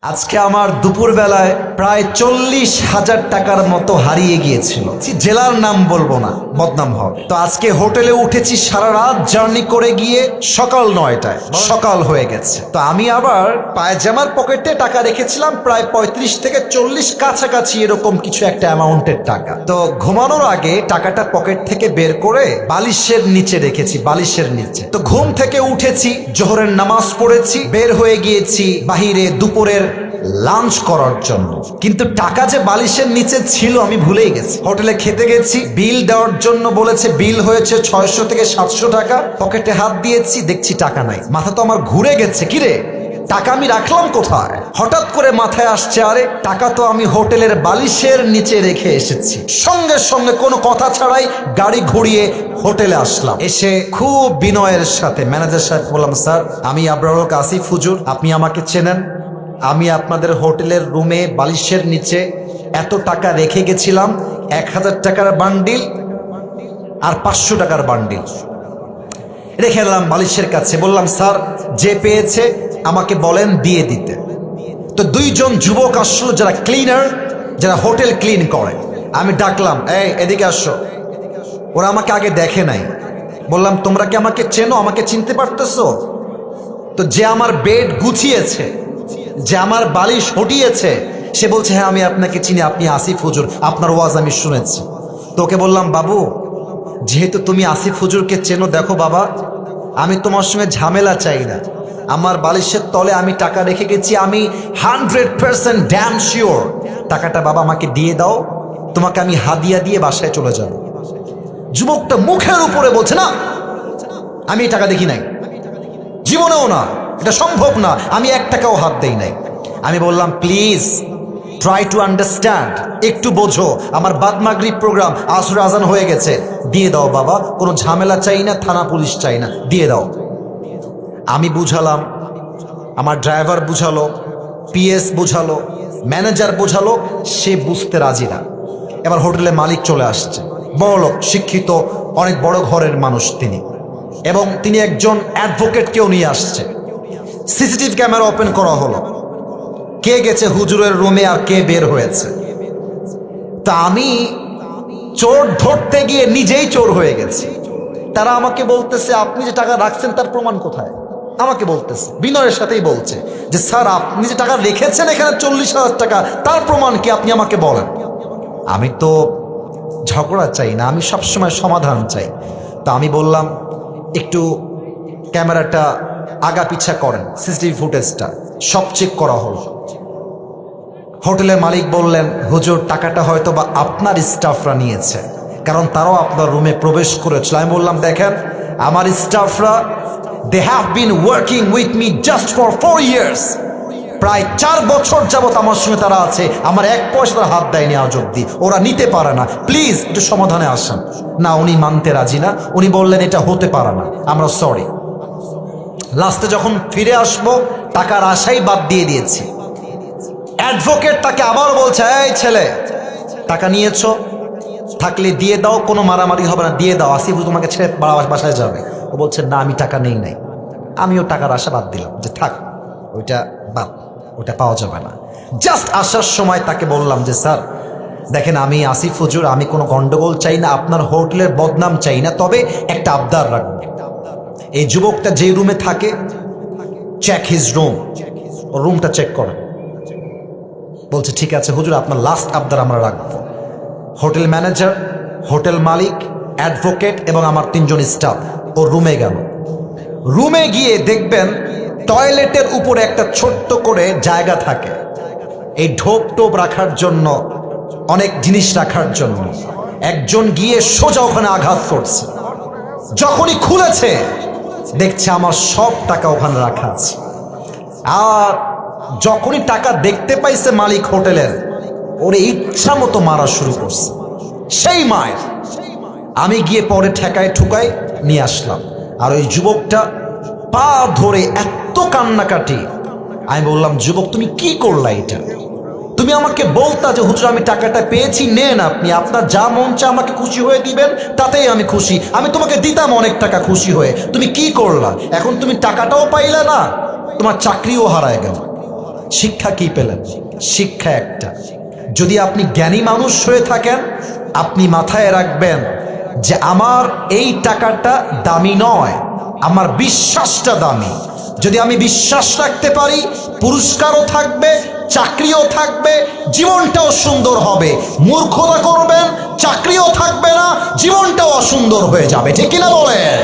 আজকে আমার দুপুর বেলায় প্রায় 40,000 টাকার মতো হারিয়ে গিয়েছিল। জেলার নাম বলবো না, বদনাম হবে। তো আজকে হোটেলে উঠেছি, সারা রাত জার্নি করে গিয়ে সকাল 9টায় সকাল হয়ে গেছে। তো আমি আবার পায়জামার পকেটে টাকা রেখেছিলাম প্রায় 35 থেকে 40 কাছাকাছি এরকম কিছু একটা অ্যামাউন্টের টাকা। তো ঘুমানোর আগে টাকাটা পকেট থেকে বের করে বালিশের নিচে রেখেছি, বালিশের নিচে। তো ঘুম থেকে উঠেছি, জোহরের নামাজ পড়েছি, বের হয়ে গিয়েছি বাহিরে দুপুরের লাঞ্চ করার জন্য। কিন্তু টাকা যে বালিশের নিচে ছিল আমি ভুলেই গেছি। হোটেলে খেতে গেছি, বিল দেওয়ার জন্য বলেছে, বিল হয়েছে 600 থেকে 700 টাকা। পকেটে হাত দিয়েছি, দেখছি টাকা নাই। মাথা তো আমার ঘুরে গেছে, কিরে টাকা আমি রাখলাম কোথায়? হঠাৎ করে মাথায় আসছে, আরে টাকা তো আমি হোটেলের বালিশের নিচে রেখে এসেছি। সঙ্গে সঙ্গে কোনো কথা ছাড়াই গাড়ি ঘুরিয়ে হোটেলে আসলাম। এসে খুব বিনয়ের সাথে ম্যানেজার সাহেব বললাম, স্যার আমি আবরারুল হক আসিফ হুজুর, আপনি আমাকে চেনেন। আমি আপনাদের হোটেলের রুমে বালিশের নিচে এত টাকা রেখে গেছিলাম, 1000 টাকার বান্ডিল আর 500 টাকার বান্ডিল রেখে এলাম বালিশের কাছে। বললাম, স্যার যে পেয়েছে আমাকে বলেন দিয়ে দিতে। তো দুইজন যুবক আসলো, যারা ক্লিনার, যারা হোটেল ক্লিন করে। আমি ডাকলাম, এই এদিকে আসো। ওরা আমাকে আগে দেখে নাই। বললাম, তোমরা কি আমাকে চেনো, আমাকে চিনতে পারতেছো? তো যে আমার বেড গুছিয়েছে, যে আমার বালিশ হটিয়েছে, সে বলছে, হ্যাঁ আমি আপনাকে চিনি, আপনি আসিফ হুজুর, আপনার ওয়াজ আমি শুনেছি। তো ওকে বললাম, বাবু যেহেতু তুমি আসিফ হুজুরকে চেনো, দেখো বাবা আমি তোমার সঙ্গে ঝামেলা চাই না। আমার বালিশের তলে আমি টাকা রেখে গেছি, আমি 100% ড্যাম শিওর। টাকাটা বাবা আমাকে দিয়ে দাও, তোমাকে আমি হাদিয়া দিয়ে বাসায় চলে যাব। যুবকটা মুখের উপরে বলছে, না আমি টাকা দেখি নাই, জীবনেও না, এটা সম্ভব না, আমি 1 টাকাও হাত দেই নাই। আমি বললাম, প্লিজ ট্রাই টু আন্ডারস্ট্যান্ড, একটু বোঝো, আমার বাদ মাগরিব প্রোগ্রাম, আসর আজান হয়ে গেছে, দিয়ে দাও বাবা, কোনো ঝামেলা চাই না, থানা পুলিশ চাই না, দিয়ে দাও। আমি বুঝালাম, আমার ড্রাইভার বুঝালো, পিএস বুঝালো, ম্যানেজার বুঝালো, সে বুঝতে রাজি না। এবার হোটেলে মালিক চলে আসছে, বড়লোক, শিক্ষিত, অনেক বড় ঘরের মানুষ তিনি, এবং তিনি একজন অ্যাডভোকেটকেও নিয়ে আসছে। সিসিটিভি ক্যামেরা ওপেন করা হলো, কে গেছে হুজুরের রুমে আর কে বের হয়েছে। তা আমি চোর ধরতে গিয়ে নিজেই চোর হয়ে গেছি। তারা আমাকে বলতেছে, আপনি যে টাকা রাখছেন তার প্রমাণ কোথায়? আমাকে বলতেছে, বিনয়ের সাথেই বলছে যে, স্যার আপনি যে টাকা রেখেছেন এখানে 40,000 টাকা, তার প্রমাণ কি, আপনি আমাকে বলেন। আমি তো ঝগড়া চাই না, আমি সবসময় সমাধান চাই। তো আমি বললাম, একটু ক্যামেরাটা আগা পিছা করেন, সিসিটিভি ফুটেজটা সব চেক করা হলো। হোটেলের মালিক বললেন, হুজুর টাকাটা হয়তো বা আপনার স্টাফরা নিয়েছে, কারণ তারাও আপনার রুমে প্রবেশ করেছিল। আমি বললাম, দেখেন আমার স্টাফরা, they have been working with me just for 4 years, প্রায় 4 বছর যাবত আমার সঙ্গে তারা আছে, আমার 1 পয়সা তারা হাত দেয়নি আজ অব্দি, ওরা নিতে পারে না, প্লিজ একটু সমাধানে আসেন। না, উনি মানতে রাজি না, উনি বললেন এটা হতে পারে না, আমরা সরি। লাস্টে যখন ফিরে আসবো, টাকার আশাই বাদ দিয়ে দিয়েছি। অ্যাডভোকেট তাকে আবারও বলছে, এই ছেলে টাকা নিয়েছো, থাকলে দিয়ে দাও, কোনো মারামারি হবে না, দিয়ে দাও, আসিফ তোমাকে ছেড়ে বাসায় যাবে। ও বলছে, না আমি টাকা নেই নাই। আমিও টাকার আশা বাদ দিলাম, যে থাক ওইটা বাদ, ওটা পাওয়া যাবে না। জাস্ট আসার সময় তাকে বললাম যে, স্যার দেখেন আমি আসিফ হুজুর, আমি কোনো গন্ডগোল চাই না, আপনার হোটেলের বদনাম চাই না, তবে একটা আবদার রাখবো। এই যুবকটা যে রুমে থাকে, চেক হিজ রুম, ওর রুমটা চেক করে। বলছে, ঠিক আছে হুজুর, আপনার লাস্ট আবদার আমরা রাখবো। হোটেল ম্যানেজার, হোটেল মালিক, অ্যাডভোকেট এবং আমার 3 জন স্টাফ ওর রুমে গেল। রুমে গিয়ে দেখবেন টয়লেটের উপরে একটা ছোট্ট করে জায়গা থাকে, এই ঢোপ টোপ রাখার জন্য, অনেক জিনিস রাখার জন্য। একজন গিয়ে সোজা ওখানে আঘাত করছে। যখনই খুলেছে দেখছে আমার সব টাকা ওখানে রাখা আছে। আর যখনই টাকা দেখতে পাইছে মালিক হোটেলের, ওরে ইচ্ছা মতো মারা শুরু করছে। সেই মায়ের আমি গিয়ে পরে ঠেকায় ঠুকায় নিয়ে আসলাম। আর ওই যুবকটা পা ধরে এত কান্নাকাটি। আমি বললাম, যুবক তুমি কি করলা এটা? তুমি আমাকে বলতা যে হুজুর আমি টাকাটা পেয়েছি, নেন আপনি, আপনার যা মন চা আমাকে খুশি হয়ে দিবেন, তাতেই আমি খুশি, আমি তোমাকে দিতাম অনেক টাকা খুশি হয়ে। তুমি কি করলা? এখন তুমি টাকাটাও পাইলা না, তোমার চাকরিও হারায় গেল। শিক্ষা কি পেলেন? শিক্ষা একটা, যদি আপনি জ্ঞানী মানুষ হয়ে থাকেন, আপনি মাথায় রাখবেন যে আমার এই টাকাটা দামি নয়, আমার বিশ্বাসটা দামি। যদি আমি বিশ্বাস রাখতে পারি, পুরস্কারও থাকবে, চাকরিও থাকবে, জীবনটাও সুন্দর হবে। মূর্খতা করবেন, চাকরিও থাকবে না, জীবনটাও অসুন্দর হয়ে যাবে। ঠিক কিনা বলেন?